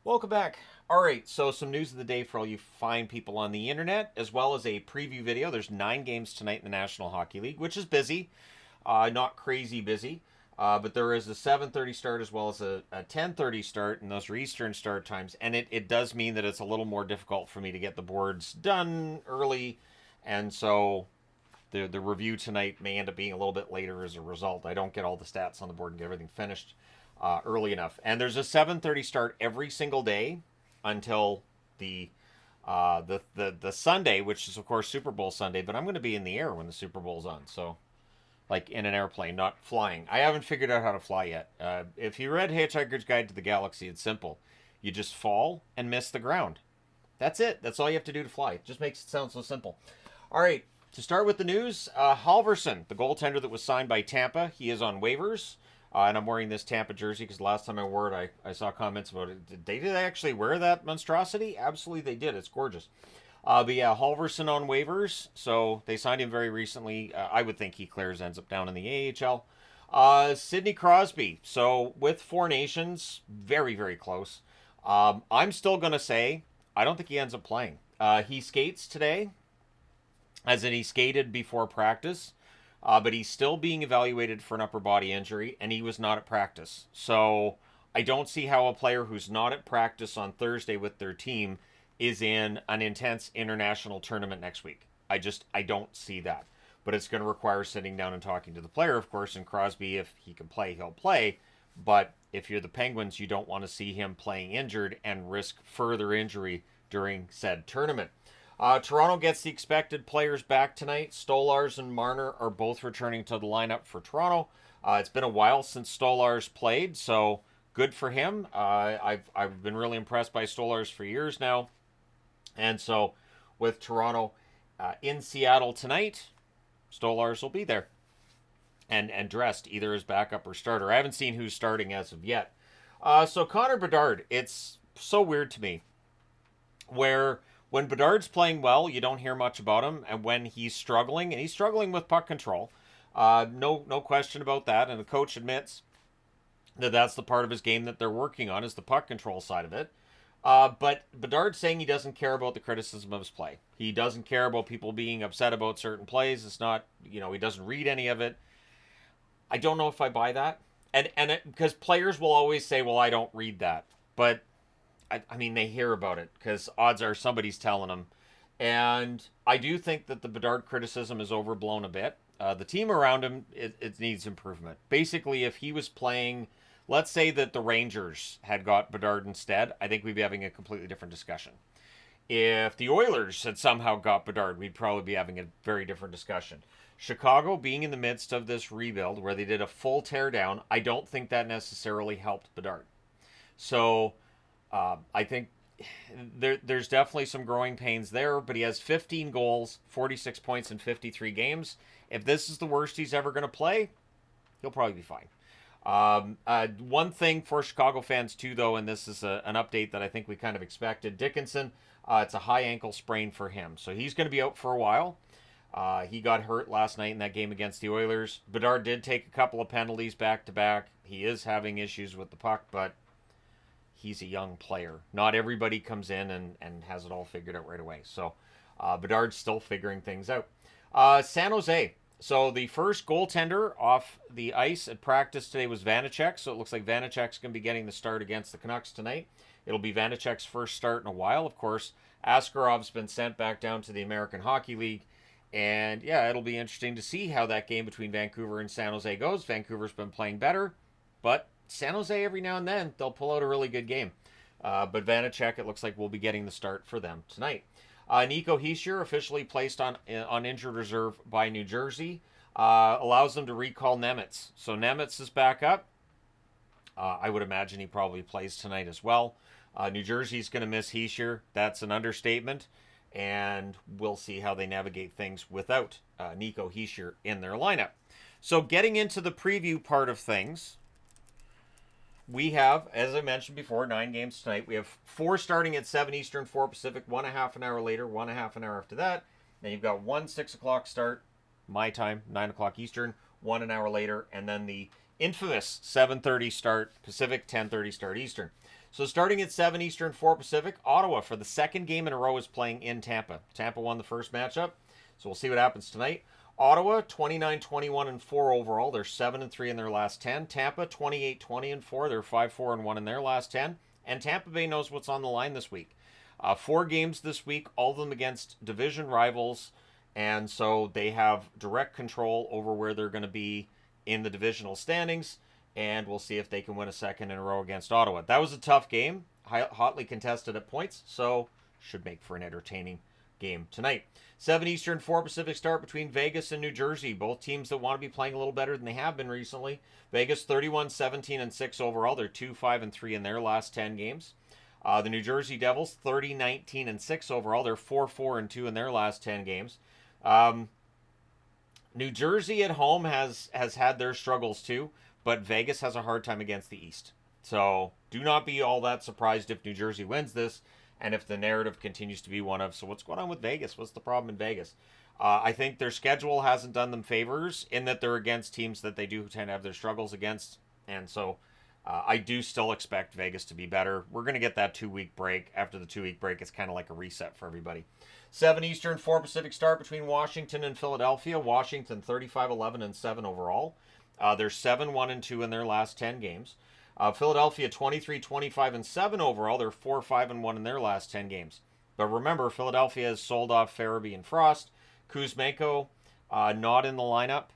Welcome back. All right, so some news of the day for all you fine people on the internet, as well as a preview video. There's 9 games tonight in the National Hockey League, which is busy, not crazy busy, but there is a 7:30 start as well as a 10:30 start, and those are Eastern start times. And it does mean that it's a little more difficult for me to get the boards done early, and so the review tonight may end up being a little bit later as a result. I don't get all the stats on the board and get everything finished early enough. And there's a 7:30 start every single day until the the Sunday, which is of course Super Bowl Sunday. But I'm going to be in the air when the Super Bowl's on, so like in an airplane, not flying. I haven't figured out how to fly yet. If you read Hitchhiker's Guide to the Galaxy, it's simple. You just fall and miss the ground. That's it. That's all you have to do to fly. It just makes it sound so simple. All right. To start with the news, Halverson, the goaltender that was signed by Tampa, he is on waivers. And I'm wearing this Tampa jersey because last time I wore it, I saw comments about it. Did they actually wear that monstrosity? Absolutely, they did. It's gorgeous. But yeah, Halverson on waivers. So they signed him very recently. I would think he clears, ends up down in the AHL. Sidney Crosby. So with Four Nations, very, very close. I'm still going to say I don't think he ends up playing. He skates today, as in he skated before practice. But he's still being evaluated for an upper body injury, and he was not at practice. So I don't see how a player who's not at practice on Thursday with their team is in an intense international tournament next week. I don't see that. But it's going to require sitting down and talking to the player, of course. And Crosby, if he can play, he'll play. But if you're the Penguins, you don't want to see him playing injured and risk further injury during said tournament. Toronto gets the expected players back tonight. Stolars and Marner are both returning to the lineup for Toronto. It's been a while since Stolars played, so good for him. I've been really impressed by Stolars for years now. And so with Toronto in Seattle tonight, Stolars will be there and dressed either as backup or starter. I haven't seen who's starting as of yet. So Connor Bedard, it's so weird to me where when Bedard's playing well, you don't hear much about him, and when he's struggling, and he's struggling with puck control, no question about that, and the coach admits that that's the part of his game that they're working on, is the puck control side of it. But Bedard's saying he doesn't care about the criticism of his play. He doesn't care about people being upset about certain plays. It's not, he doesn't read any of it. I don't know if I buy that. And because players will always say, well, I don't read that. But I mean, they hear about it because odds are somebody's telling them. And I do think that the Bedard criticism is overblown a bit. The team around him, it needs improvement. Basically, if he was playing, let's say that the Rangers had got Bedard instead, I think we'd be having a completely different discussion. If the Oilers had somehow got Bedard, we'd probably be having a very different discussion. Chicago being in the midst of this rebuild where they did a full teardown, I don't think that necessarily helped Bedard. So I think there's definitely some growing pains there, but he has 15 goals, 46 points in 53 games. If this is the worst he's ever going to play, he'll probably be fine. One thing for Chicago fans too, though, and this is an update that I think we kind of expected. Dickinson, it's a high ankle sprain for him, so he's going to be out for a while. He got hurt last night in that game against the Oilers. Bedard did take a couple of penalties back to back. He is having issues with the puck, but he's a young player. Not everybody comes in and has it all figured out right away. So Bedard's still figuring things out. San Jose. So the first goaltender off the ice at practice today was Vanacek. So it looks like Vanacek's going to be getting the start against the Canucks tonight. It'll be Vanacek's first start in a while. Of course, Askarov's been sent back down to the American Hockey League. And yeah, it'll be interesting to see how that game between Vancouver and San Jose goes. Vancouver's been playing better, but San Jose, every now and then, they'll pull out a really good game. But Vanacek, it looks like we'll be getting the start for them tonight. Nico Hischier, officially placed on injured reserve by New Jersey, allows them to recall Nemitz. So Nemitz is back up. I would imagine he probably plays tonight as well. New Jersey's going to miss Hischier. That's an understatement. And we'll see how they navigate things without Nico Hischier in their lineup. So getting into the preview part of things, we have, as I mentioned before, 9 games tonight. We have 4 starting at 7 Eastern, 4 Pacific, 1 a half an hour later, 1 a half an hour after that. Then you've got 1 6 o'clock start, my time, 9 o'clock Eastern, 1 an hour later, and then the infamous 7:30 start Pacific, 10:30 start Eastern. So starting at 7 Eastern, 4 Pacific, Ottawa for the second game in a row is playing in Tampa. Tampa won the first matchup, so we'll see what happens tonight. Ottawa 29-21-4 overall. They're 7-3 in their last 10. Tampa 28-20-4. They're 5-4-1 in their last 10. And Tampa Bay knows what's on the line this week. 4 games this week, all of them against division rivals, and so they have direct control over where they're going to be in the divisional standings, and we'll see if they can win a second in a row against Ottawa. That was a tough game, hotly contested at points, so should make for an entertaining game tonight. 7 Eastern, 4 Pacific start between Vegas and New Jersey. Both teams that want to be playing a little better than they have been recently. Vegas 31-17-6 overall. They're 2-5-3 in their last 10 games. The New Jersey Devils 30-19-6 overall. They're 4-4-2 in their last 10 games. New Jersey at home has had their struggles too, but Vegas has a hard time against the East. So do not be all that surprised if New Jersey wins this, and if the narrative continues to be one of, so what's going on with Vegas? What's the problem in Vegas? I think their schedule hasn't done them favors in that they're against teams that they do tend to have their struggles against, and so I do still expect Vegas to be better. We're going to get that 2-week break. After the 2-week break, it's kind of like a reset for everybody. 7 Eastern, 4 Pacific start between Washington and Philadelphia. Washington 35-11-7 overall. They're 7-1-2 in their last 10 games. Philadelphia 23-25-7 overall. They're 4-5-1 in their last 10 games. But remember, Philadelphia has sold off Farabee and Frost. Kuzmenko not in the lineup.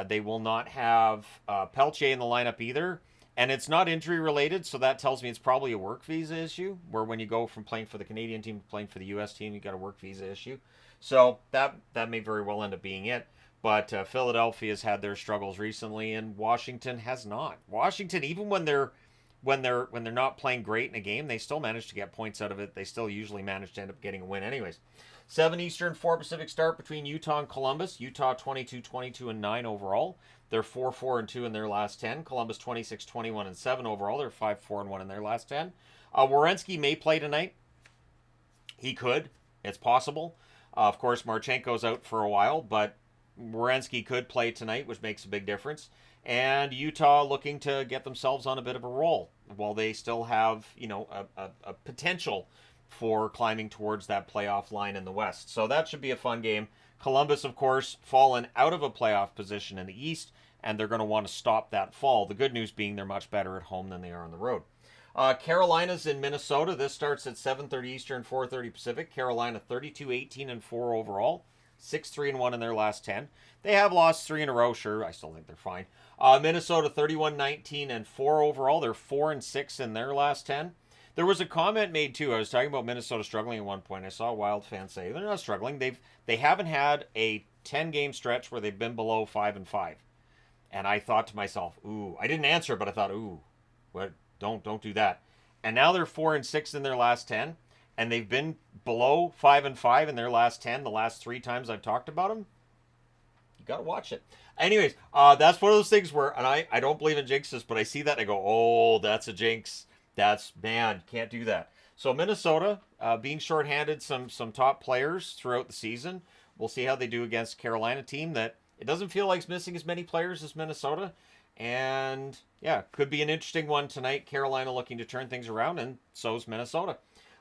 They will not have Pelche in the lineup either. And it's not injury related, so that tells me it's probably a work visa issue, where when you go from playing for the Canadian team to playing for the U.S. team, you got a work visa issue. So that may very well end up being it. But Philadelphia has had their struggles recently, and Washington has not. Washington, even when they're not playing great in a game, they still manage to get points out of it. They still usually manage to end up getting a win anyways. 7 Eastern, 4 Pacific start between Utah and Columbus. Utah 22-22-9 overall. They're 4-4-2 in their last 10. Columbus 26-21-7 overall. They're 5-4-1 in their last 10. Werenski may play tonight. He could. It's possible. Of course, Marchenko's out for a while, but Werenski could play tonight, which makes a big difference. And Utah looking to get themselves on a bit of a roll while they still have, a potential for climbing towards that playoff line in the West. So that should be a fun game. Columbus, of course, fallen out of a playoff position in the East, and they're going to want to stop that fall. The good news being they're much better at home than they are on the road. Carolina's in Minnesota. This starts at 7:30 Eastern, 4:30 Pacific. Carolina 32-18-4 overall. 6-3-1 in their last 10. They have lost 3 in a row, sure. I still think they're fine. Minnesota 31-19-4 overall. They're 4-6 in their last 10. There was a comment made too. I was talking about Minnesota struggling at one point. I saw a Wild fan say they're not struggling. They haven't had a 10-game stretch where they've been below 5-5. And I thought to myself, ooh, I didn't answer, but I thought, ooh, what? Don't do that. And now they're 4-6 in their last 10, and they've been below 5-5 in their last 10. The last 3 times I've talked about them. You gotta watch it. Anyways, that's one of those things where, and I don't believe in jinxes, but I see that and I go, oh, that's a jinx. That's, man, can't do that. So Minnesota, being shorthanded some top players throughout the season. We'll see how they do against Carolina team that it doesn't feel like it's missing as many players as Minnesota. And, yeah, could be an interesting one tonight. Carolina looking to turn things around, and so is Minnesota.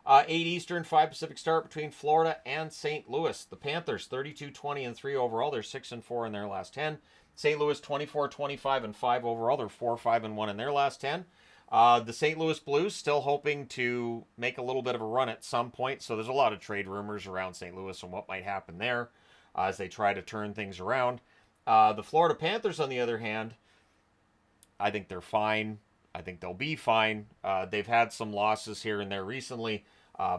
8 Eastern, 5 Pacific start between Florida and St. Louis. The Panthers, 32-20-3 overall. They're 6-4 in their last 10. St. Louis, 24-25-5 overall. They're 4-5-1 in their last 10. The St. Louis Blues still hoping to make a little bit of a run at some point. So there's a lot of trade rumors around St. Louis and what might happen there as they try to turn things around. The Florida Panthers, on the other hand, I think they're fine. I think they'll be fine. They've had some losses here and there recently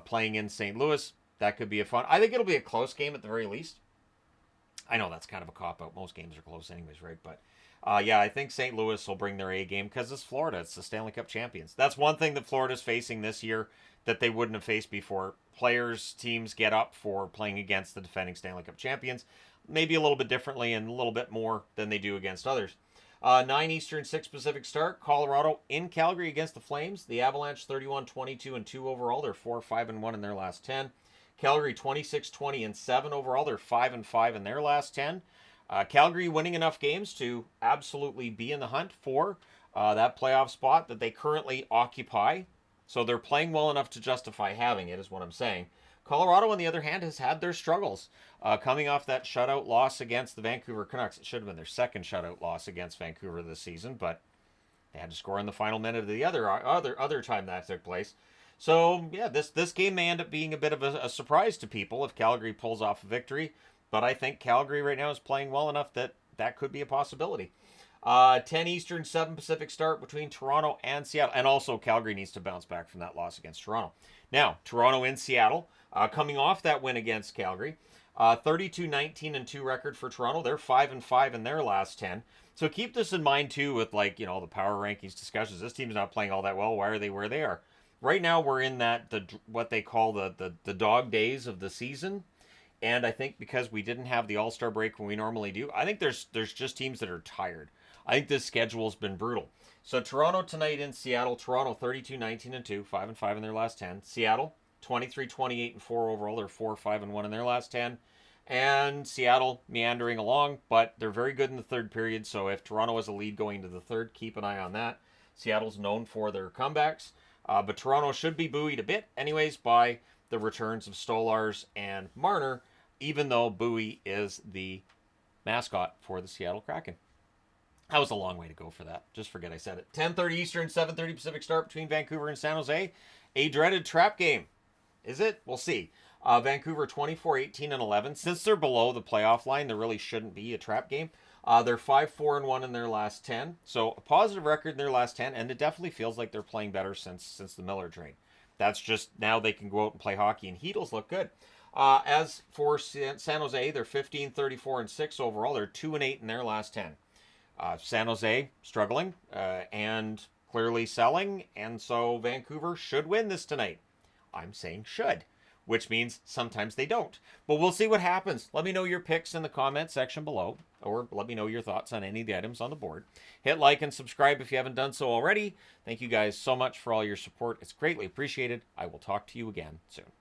playing in St. Louis. That could be a fun. I think it'll be a close game at the very least. I know that's kind of a cop-out. Most games are close anyways, right? But yeah, I think St. Louis will bring their A game because it's Florida. It's the Stanley Cup champions. That's one thing that Florida's facing this year that they wouldn't have faced before. Players, teams get up for playing against the defending Stanley Cup champions, maybe a little bit differently and a little bit more than they do against others. 9 Eastern, 6 Pacific start. Colorado in Calgary against the Flames. The Avalanche 31-22-2 overall. They're 4-5-1 in their last 10. Calgary 26-20-7 overall. They're 5-5 in their last 10. Calgary winning enough games to absolutely be in the hunt for that playoff spot that they currently occupy. So they're playing well enough to justify having it, is what I'm saying. Colorado, on the other hand, has had their struggles. Coming off that shutout loss against the Vancouver Canucks. It should have been their second shutout loss against Vancouver this season, but they had to score in the final minute of the other time that took place. So yeah, this game may end up being a bit of a surprise to people if Calgary pulls off a victory. But I think Calgary right now is playing well enough that that could be a possibility. 10 Eastern, 7 Pacific start between Toronto and Seattle. And also, Calgary needs to bounce back from that loss against Toronto. Now, Toronto in Seattle, coming off that win against Calgary. 32-19-2 record for Toronto. They're 5-5 in their last 10. So keep this in mind, too, with, like, the power rankings discussions. This team's not playing all that well. Why are they where they are? Right now, we're in what they call the dog days of the season. And I think because we didn't have the All-Star break when we normally do, I think there's just teams that are tired. I think this schedule's been brutal. So Toronto tonight in Seattle. Toronto 32-19-2, 5-5 in their last 10. Seattle 23-28-4 overall. They're 4-5-1 in their last 10. And Seattle meandering along, but they're very good in the third period. So if Toronto has a lead going into the third, keep an eye on that. Seattle's known for their comebacks, but Toronto should be buoyed a bit, anyways, by the returns of Stolars and Marner, even though Bowie is the mascot for the Seattle Kraken. That was a long way to go for that. Just forget I said it. 10:30 Eastern, 7:30 Pacific start between Vancouver and San Jose. A dreaded trap game. Is it? We'll see. Vancouver 24-18-11. Since they're below the playoff line, there really shouldn't be a trap game. They're 5-4-1 in their last 10. So a positive record in their last 10, and it definitely feels like they're playing better since the Miller trade. That's just now they can go out and play hockey, and Heatles look good. As for San Jose, they're 15-34-6 overall. They're 2-8 in their last 10. San Jose struggling and clearly selling, and so Vancouver should win this tonight. I'm saying should, which means sometimes they don't. But we'll see what happens. Let me know your picks in the comment section below, or let me know your thoughts on any of the items on the board. Hit like and subscribe if you haven't done so already. Thank you guys so much for all your support. It's greatly appreciated. I will talk to you again soon.